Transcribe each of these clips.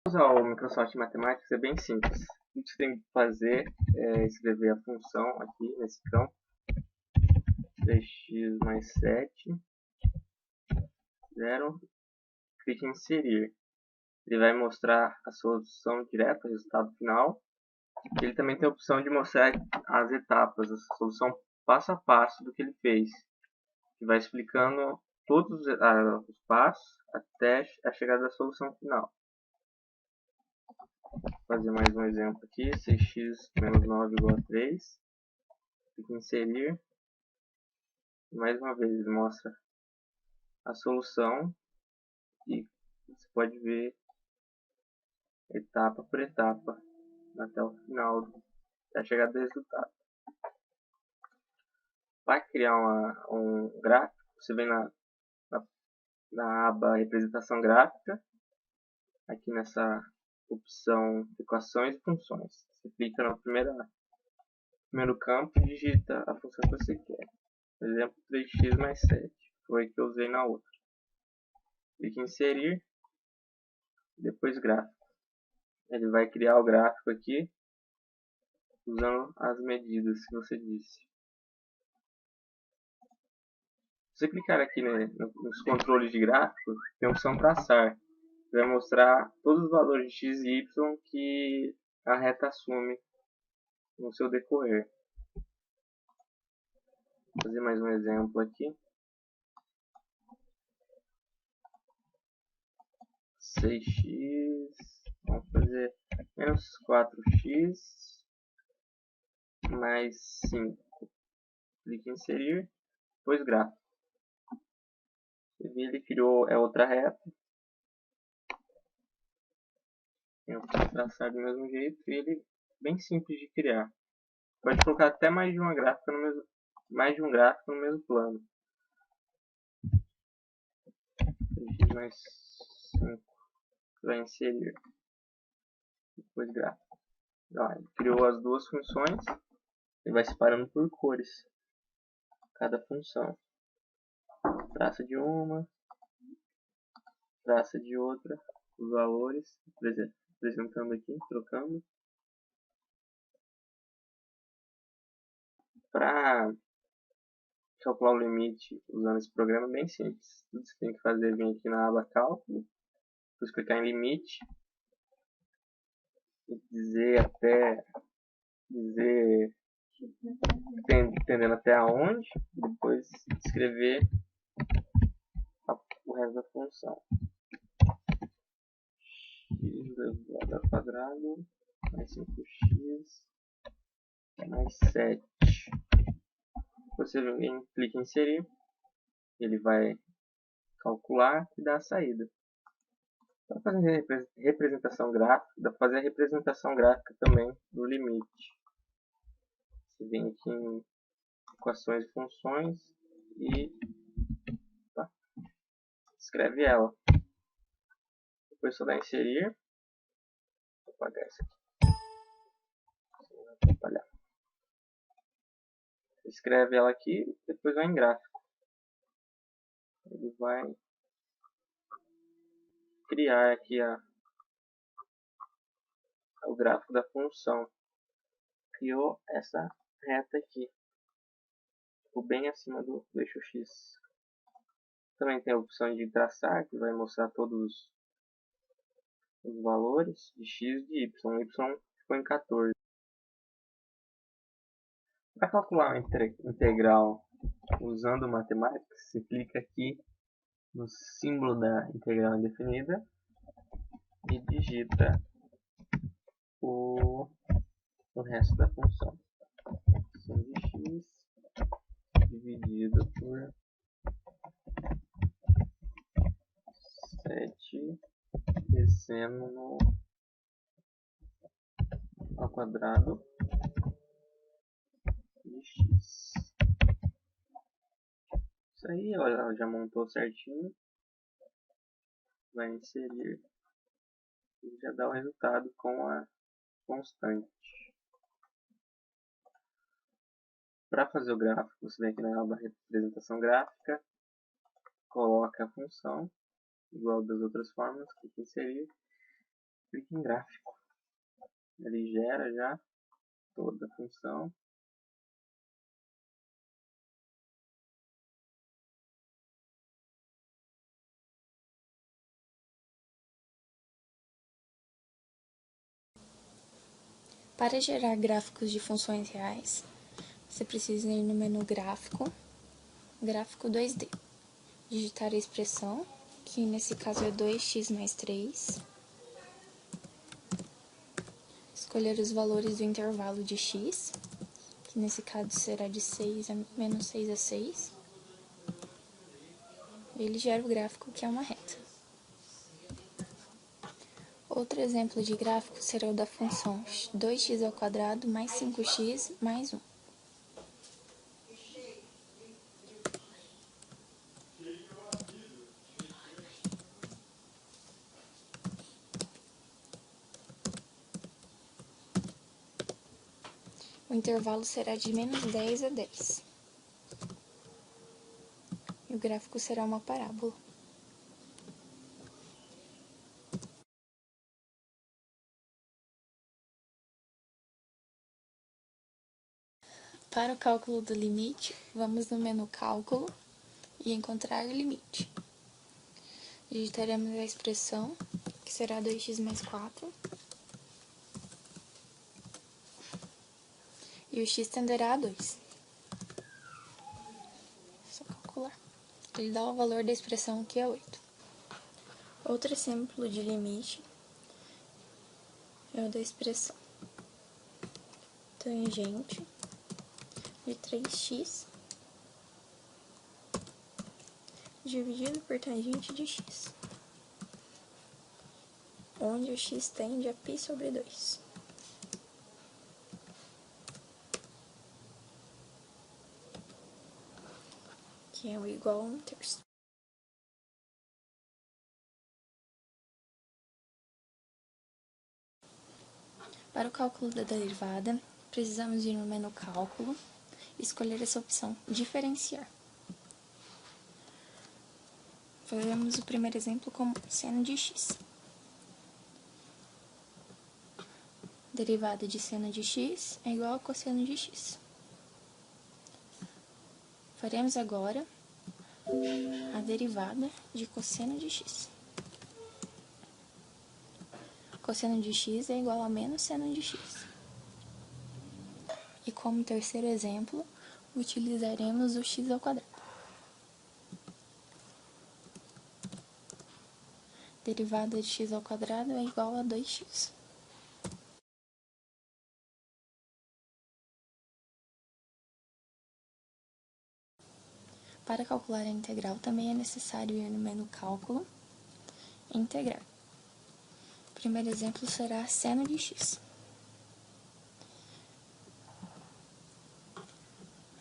Usar o Microsoft Matemática é bem simples. O que você tem que fazer é escrever a função aqui nesse campo 3x mais 7, 0, clique em inserir. Ele vai mostrar a solução direta, o resultado final. Ele também tem a opção de mostrar as etapas, a solução passo a passo do que ele fez, que vai explicando todos os passos até a chegada da solução final. Vou fazer mais um exemplo aqui, 6x menos 9 igual a 3. Clique em inserir. Mais uma vez ele mostra a solução e você pode ver etapa por etapa até o final, até a chegada do resultado. Para criar um gráfico, você vem na aba representação gráfica, aqui nessa opção equações e funções. Você clica no primeiro campo e digita a função que você quer. Por exemplo, 3x mais 7, foi a que eu usei na outra. Clique em inserir, depois gráfico. Ele vai criar o gráfico aqui, usando as medidas que você disse. Se você clicar aqui nos controles de gráfico, tem a opção traçar. Vai mostrar todos os valores de x e y que a reta assume no seu decorrer. Vou fazer mais um exemplo aqui. 6x, vamos fazer menos 4x mais 5. Clique em inserir, depois gráfico. Você vê, ele criou outra reta. Tem a opção de traçar do mesmo jeito e ele é bem simples de criar. Pode colocar até mais de um gráfico no mesmo plano. 3x mais 5 vai inserir, depois gráfico. Ele criou as duas funções e vai separando por cores cada função. Traça de uma, traça de outra, os valores, apresentando aqui, trocando. Para calcular o limite usando esse programa é bem simples. Tudo que você tem que fazer é vir aqui na aba cálculo, depois clicar em limite e dizer entendendo até onde, depois escrever o resto da função. X elevado ao quadrado mais 5x mais 7. Você clica em inserir, ele vai calcular e dar a saída. Para fazer representação gráfica, dá para fazer a representação gráfica também do limite. Você vem aqui em equações e funções e escreve ela. Depois só dá em inserir. Vou apagar essa aqui. Não atrapalhar. Escreve ela aqui, depois vai em gráfico. Ele vai criar aqui o gráfico da função. Criou essa reta aqui, ficou bem acima do eixo X. Também tem a opção de traçar, que vai mostrar todos os valores de x e de y. O y ficou em 14. Para calcular a integral usando matemática, você clica aqui no símbolo da integral indefinida e digita o resto da função. Sin de x dividido por 7 descendo ao quadrado de x. Isso aí ela já montou certinho. Vai inserir e já dá o resultado com a constante. Para fazer o gráfico, você vem aqui na aba representação gráfica, coloca a função, igual das outras formas, clica em inserir, clique em gráfico. Ele gera já toda a função. Para gerar gráficos de funções reais, você precisa ir no menu Gráfico, Gráfico 2D. Digitar a expressão, que nesse caso é 2x mais 3. Escolher os valores do intervalo de x, que nesse caso será de 6 a menos 6 a 6. Ele gera o gráfico, que é uma reta. Outro exemplo de gráfico será o da função 2x² mais 5x mais 1. O intervalo será de menos 10 a 10. E o gráfico será uma parábola. Para o cálculo do limite, vamos no menu Cálculo e encontrar o limite. Digitaremos a expressão, que será 2x mais 4, e o x tenderá a 2. É só calcular. Ele dá o valor da expressão, que é 8. Outro exemplo de limite é o da expressão tangente de 3x dividido por tangente de x, onde o x tende a π sobre 2. Que é o igual a 1/3. Para o cálculo da derivada, precisamos ir no menu Cálculo e escolher essa opção, Diferenciar. Faremos o primeiro exemplo como seno de x. Derivada de seno de x é igual a cosseno de x. Faremos agora a derivada de cosseno de x. Cosseno de x é igual a menos seno de x. E como terceiro exemplo, utilizaremos o x². Derivada de x² é igual a 2x. Para calcular a integral, também é necessário ir no menu Cálculo e Integrar. O primeiro exemplo será seno de x.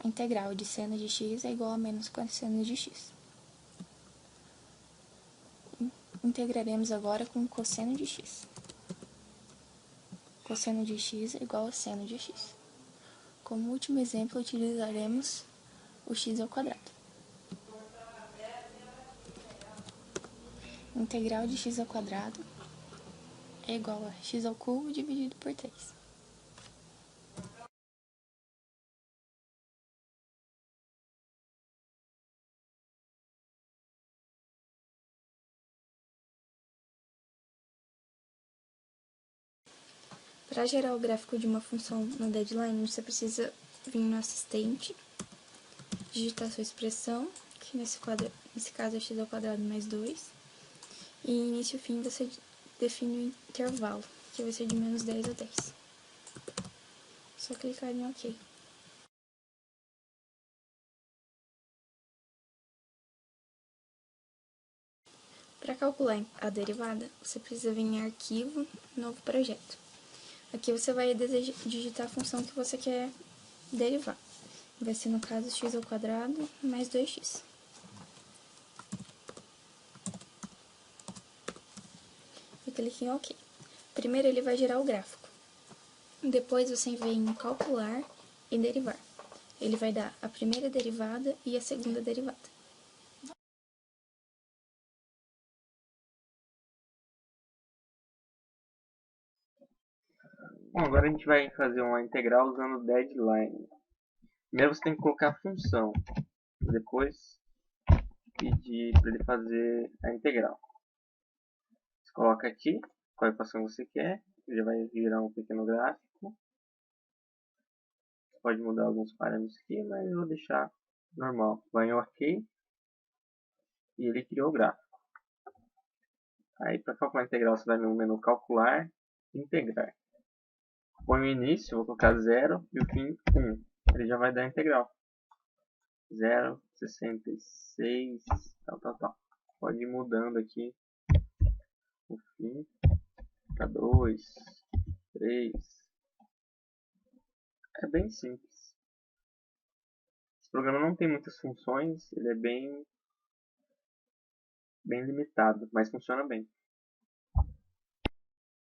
A integral de seno de x é igual a menos cosseno de x. Integraremos agora com cosseno de x. Cosseno de x é igual a seno de x. Como último exemplo, utilizaremos o x². Integral de x² é igual a x³ dividido por 3. Para gerar o gráfico de uma função no deadline, você precisa vir no assistente, digitar sua expressão, que nesse caso é x² mais 2, e em início e fim você define o intervalo, que vai ser de menos 10 a 10. Só clicar em OK. Para calcular a derivada, você precisa vir em Arquivo, Novo Projeto. Aqui você vai digitar a função que você quer derivar. Vai ser, no caso, x² mais 2x. E clique em OK. Primeiro ele vai gerar o gráfico. Depois você vem em Calcular e Derivar. Ele vai dar a primeira derivada e a segunda derivada. Bom, agora a gente vai fazer uma integral usando o deadline. Primeiro você tem que colocar a função, depois pedir para ele fazer a integral. Você coloca aqui qual equação você quer, ele vai virar um pequeno gráfico. Você pode mudar alguns parâmetros aqui, mas eu vou deixar normal. Vai em OK e ele criou o gráfico. Aí para calcular a integral você vai no menu calcular, integrar. Põe o início, vou colocar 0 e o fim 1. Ele já vai dar a integral. 0, 66, tal. Pode ir mudando aqui o fim para 2, 3. É bem simples. Esse programa não tem muitas funções, ele é bem limitado, mas funciona bem.